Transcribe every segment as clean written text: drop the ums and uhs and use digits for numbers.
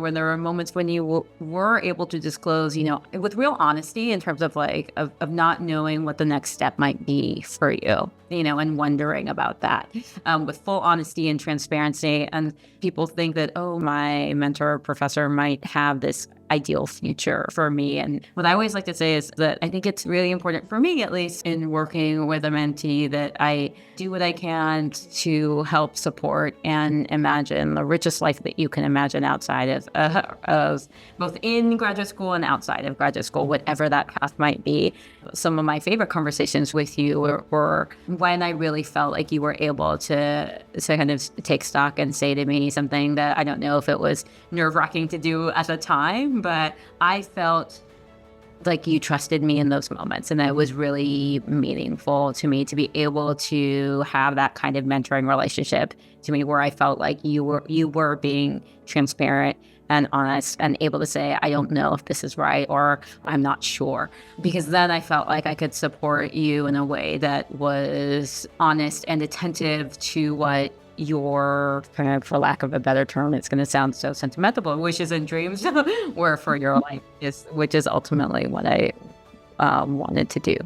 when there were moments when you were able to disclose, with real honesty in terms of of not knowing what the next step might be for you, and wondering about that, with full honesty and transparency. And people think that, oh, my mentor or professor might have this ideal future for me. And what I always like to say is that I think it's really important for me, at least in working with a mentee, that I do what I can to help support and imagine the richest life that you can imagine outside of both in graduate school and outside of graduate school, whatever that path might be. Some of my favorite conversations with you were when I really felt like you were able to kind of take stock and say to me something that I don't know if it was nerve-wracking to do at the time, but I felt like you trusted me in those moments. And it was really meaningful to me to be able to have that kind of mentoring relationship to me, where I felt like you were being transparent and honest and able to say, I don't know if this is right, or I'm not sure. Because then I felt like I could support you in a way that was honest and attentive to what your, kind of, for lack of a better term, it's going to sound so sentimental, but wishes and dreams were for your life, which is ultimately what I wanted to do.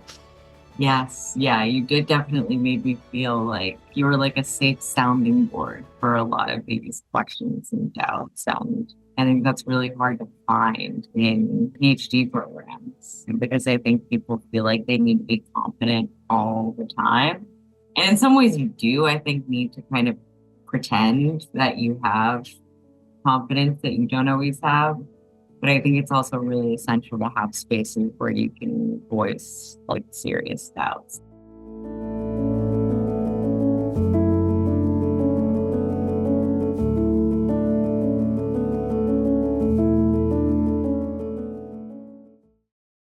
Yes. Yeah, you did definitely make me feel like you were like a safe sounding board for a lot of these questions and doubts. And I think that's really hard to find in PhD programs, because I think people feel like they need to be confident all the time. And in some ways you do, I think, need to kind of pretend that you have confidence that you don't always have. But I think it's also really essential to have spaces where you can voice like serious doubts.